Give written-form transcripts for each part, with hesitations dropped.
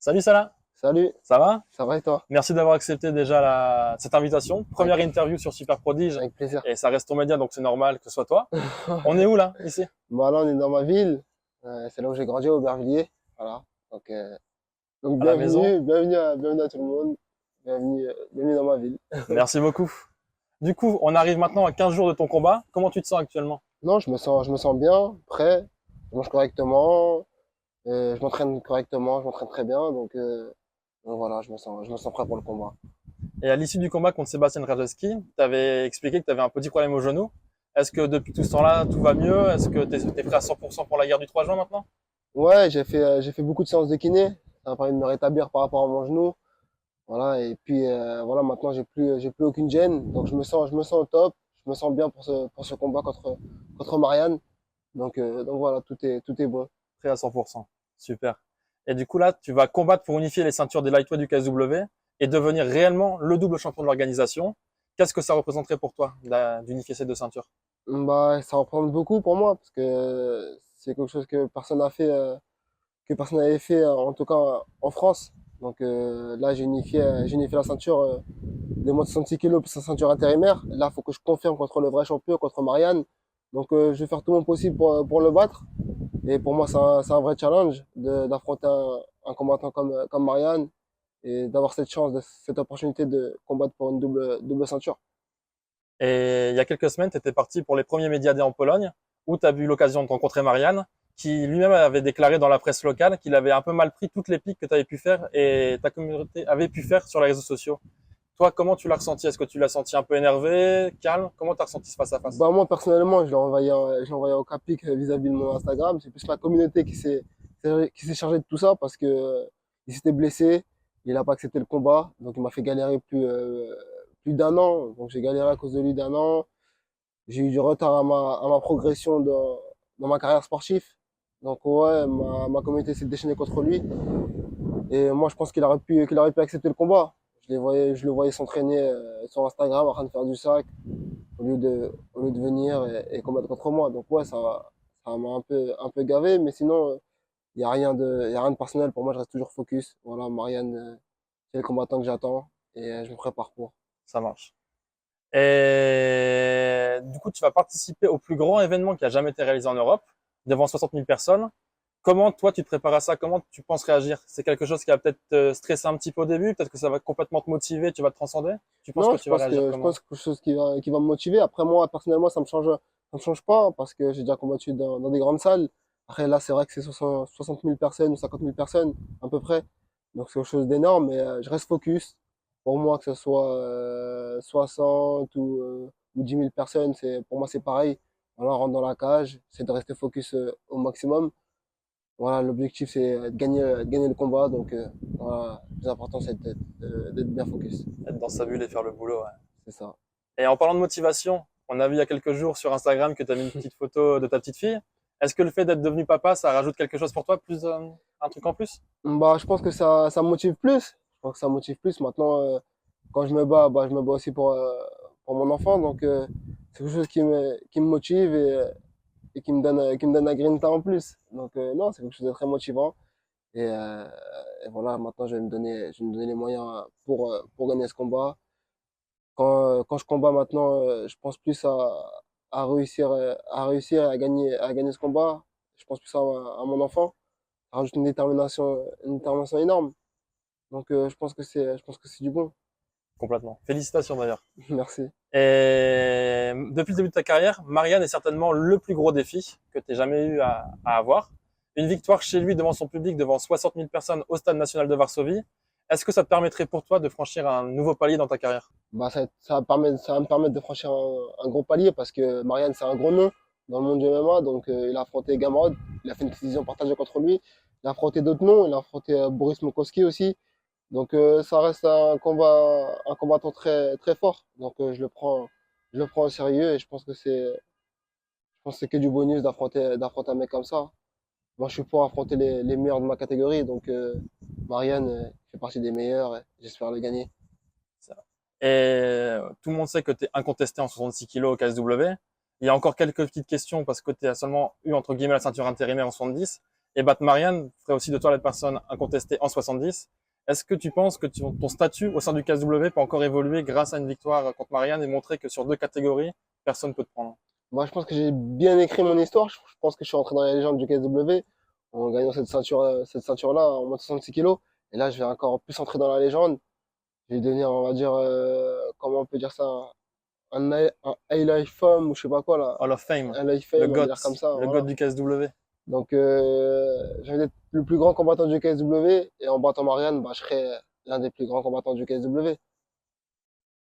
Salut Salah, Salut, ça ça va et toi? Merci d'avoir accepté déjà cette invitation. Première Avec, interview sur Super Prodige avec plaisir. et ça reste ton média donc c'est normal que ce soit toi. On est où là, ici? Bon, là, on est dans ma ville. C'est là où j'ai grandi, au Aubervilliers. Voilà. Donc, euh, donc À la maison? bienvenue à tout le monde. Bienvenue dans ma ville. Merci beaucoup. Du coup, on arrive maintenant à 15 jours de ton combat. Comment tu te sens actuellement? Non, je me sens bien, prêt. Je mange correctement. Je m'entraîne correctement. Je m'entraîne très bien. Donc voilà, je me sens prêt pour le combat. Et à l'issue du combat contre Sébastien Rajewski, tu avais expliqué que tu avais un petit problème au genou. Est-ce que depuis tout ce temps-là, tout va mieux? Est-ce que tu es prêt à 100% pour la guerre du 3 juin maintenant? Ouais, j'ai fait beaucoup de séances de kiné. Ça m'a permis de me rétablir par rapport à mon genou. Voilà, et puis voilà, maintenant j'ai plus aucune gêne, donc je me sens au top, je me sens bien pour ce combat contre Marianne. Donc voilà, tout est bon. Prêt à 100%. Super. Et du coup, là, tu vas combattre pour unifier les ceintures des lightweight du KSW et devenir réellement le double champion de l'organisation. Qu'est-ce que ça représenterait pour toi d'unifier ces deux ceintures? Bah, ça représente beaucoup pour moi parce que c'est quelque chose que personne n'a fait, que personne n'avait fait, en tout cas en France. Là, j'ai unifié la ceinture de moins de 66 kilos plus sa ceinture intérimaire. Là, il faut que je confirme contre le vrai champion, contre Marianne. Je vais faire tout mon possible pour le battre. Et pour moi, c'est un vrai challenge d'affronter un combattant comme Marianne et d'avoir cette chance, cette opportunité de combattre pour une double ceinture. Et il y a quelques semaines, tu étais parti pour les premiers Médiadés en Pologne, où tu as eu l'occasion de rencontrer Marianne, qui lui-même avait déclaré dans la presse locale qu'il avait un peu mal pris toutes les piques que tu avais pu faire et ta communauté avait pu faire sur les réseaux sociaux. Toi, comment tu l'as ressenti? Est-ce que tu l'as senti un peu énervé, calme? Comment tu as ressenti ce face à face? Bah, moi, personnellement, je l'ai envoyé au Capic vis-à-vis de mon Instagram. C'est plus la communauté qui s'est chargée de tout ça parce que il s'était blessé, il n'a pas accepté le combat, donc il m'a fait galérer plus d'un an. Donc j'ai galéré à cause de lui d'un an. J'ai eu du retard à ma progression dans ma carrière sportive. Donc ouais, ma communauté s'est déchaînée contre lui. Et moi, je pense qu'il aurait pu accepter le combat. Je le voyais s'entraîner sur Instagram en train de faire du sac au lieu de venir et combattre contre moi. Donc ouais, ça m'a un peu gavé, mais sinon, il y a rien de personnel. Pour moi, je reste toujours focus. Voilà, Marianne, c'est le combattant que j'attends et je me prépare pour. Ça marche. Et du coup, tu vas participer au plus grand événement qui a jamais été réalisé en Europe, devant 60 000 personnes. Comment toi tu te prépares à ça? Comment tu penses réagir? C'est quelque chose qui va peut-être te stresser un petit peu au début, peut-être que ça va complètement te motiver, tu vas te transcender. Tu penses que Non, tu vas réagir je comment? pense que quelque chose qui va me motiver. Après, moi, personnellement, ça me change pas parce que j'ai déjà combattu dans des grandes salles. Après, là, c'est vrai que c'est 60 000 personnes ou 50 000 personnes, à peu près. Donc, c'est quelque chose d'énorme, mais je reste focus. Pour moi, que ce soit 60 ou 10 000 personnes, pour moi, c'est pareil. Voilà, on rentre dans la cage, c'est de rester focus au maximum. Voilà, l'objectif, c'est de gagner le combat. Voilà, le plus important, c'est d'être bien focus. Être dans sa bulle et faire le boulot, ouais. C'est ça. Et en parlant de motivation, on a vu il y a quelques jours sur Instagram que tu as mis une petite photo de ta petite fille. Est-ce que le fait d'être devenu papa, ça rajoute quelque chose pour toi, plus un truc en plus? Bah, je pense que ça me motive plus. Je pense que ça me motive plus. Maintenant, quand je me bats, bah, je me bats aussi pour mon enfant. C'est quelque chose qui me motive et qui me donne la grinta en plus. Non, c'est quelque chose de très motivant. Et, euh, et voilà, maintenant, je vais me donner les moyens pour gagner ce combat. Quand je combats maintenant, je pense plus à réussir et à gagner ce combat. Je pense plus à mon enfant. Ça rajoute une détermination énorme. Je pense que c'est du bon. Complètement. Félicitations d'ailleurs. Merci. Et depuis le début de ta carrière, Marianne est certainement le plus gros défi que tu aies jamais eu à avoir. Une victoire chez lui devant son public, devant 60 000 personnes au Stade national de Varsovie. Est-ce que ça te permettrait pour toi de franchir un nouveau palier dans ta carrière? Bah, ça va me permettre de franchir un gros palier parce que Marianne, c'est un gros nom dans le monde du MMA. Il a affronté Gamrod, il a fait une décision partagée contre lui. Il a affronté d'autres noms, il a affronté Boris Mokoski aussi. Ça reste un combattant très fort. Je le prends au sérieux et je pense que c'est que du bonus d'affronter un mec comme ça. Moi, je suis pour affronter les meilleurs de ma catégorie. Marianne fait partie des meilleurs et j'espère le gagner. Et tout le monde sait que tu es incontesté en 66 kilos au KSW. Il y a encore quelques petites questions parce que tu as seulement eu entre guillemets la ceinture intérimaire en 70. Et battre Marianne ferait aussi de toi la personne incontestée en 70. Est-ce que tu penses que ton statut au sein du KSW peut encore évoluer grâce à une victoire contre Marianne et montrer que sur deux catégories, personne ne peut te prendre? Moi, je pense que j'ai bien écrit mon histoire. Je pense que je suis rentré dans les légendes du KSW en gagnant cette ceinture-là en moins de 66 kilos. Et là, je vais encore plus entrer dans la légende. Je vais devenir, on va dire, comment on peut dire ça, un highlight femme ou je sais pas quoi là, Hall of Fame, un life le fame, on va GOAT, dire comme ça, le GOAT voilà. du KSW. Donc, je vais être le plus grand combattant du KSW et en battant Marianne, bah, je serai l'un des plus grands combattants du KSW.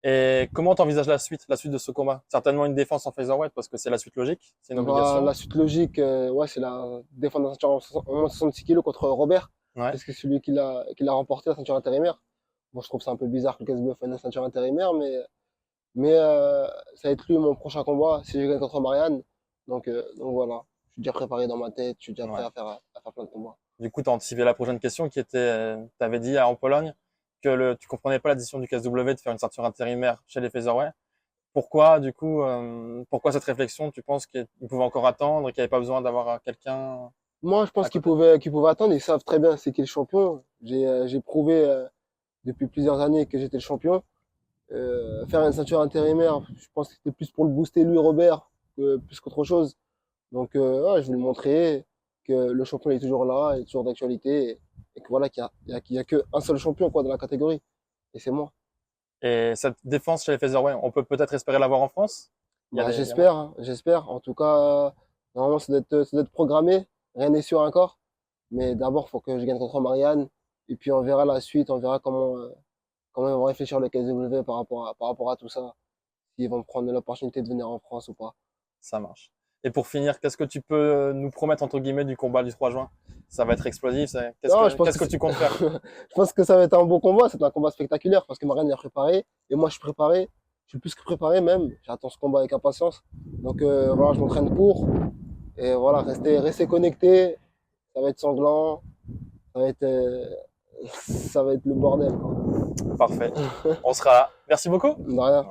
Et comment t'envisages la suite de ce combat? Certainement une défense en featherweight parce que c'est la suite logique, c'est une Bah, obligation. la suite logique, ouais, c'est la défense de la ceinture en moins de 66 kilos contre Robert, Ouais. parce que c'est celui qui l'a remporté la ceinture intérimaire. Bon, je trouve ça un peu bizarre que le KSW fasse une ceinture intérimaire, mais ça va être lui mon prochain combat si je gagne contre Marianne. Donc voilà, je suis déjà préparé dans ma tête, je suis déjà prêt Ouais. à faire plein de combats. Du coup, t'as anticipé la prochaine question qui était, t'avais dit en Pologne que tu comprenais pas la décision du KSW de faire une ceinture intérimaire chez les featherweight. Pourquoi, du coup, pourquoi cette réflexion? Tu penses qu'ils pouvaient encore attendre, qu'il n'y avait pas besoin d'avoir quelqu'un Moi, je à pense côté? qu'ils pouvaient attendre, ils savent très bien c'est qui le champion. J'ai prouvé depuis plusieurs années que j'étais le champion. Faire une ceinture intérimaire, je pense que c'était plus pour le booster lui, Robert, plus qu'autre chose. Donc, ouais, je vais lui montrer que le champion est toujours là, est toujours d'actualité, et que voilà, qu'il y a que un seul champion, quoi, dans la catégorie. Et c'est moi. Et cette défense chez les featherweight, on peut peut-être espérer l'avoir en France? Bah, Il y a moyen? j'espère, hein, j'espère. En tout cas, normalement, ça doit être programmé. Rien n'est sûr encore. Mais d'abord, faut que je gagne contre Marianne. Et puis, on verra la suite, on verra comment ils vont réfléchir le KSW par rapport à tout ça. S'ils vont prendre l'opportunité de venir en France ou pas. Ça marche. Et pour finir, qu'est-ce que tu peux nous promettre, entre guillemets, du combat du 3 juin? Ça va être explosif, Non, je pense qu'est-ce que que tu comptes faire? je pense que ça va être un bon combat. C'est un combat spectaculaire parce que Marianne est préparée et moi je suis préparé. Je suis plus que préparé même. J'attends ce combat avec impatience. Donc voilà, je m'entraîne pour et voilà, rester connecté. Ça va être sanglant. Ça va être, ça va être le bordel, quoi. Parfait. On sera là. Merci beaucoup. De rien.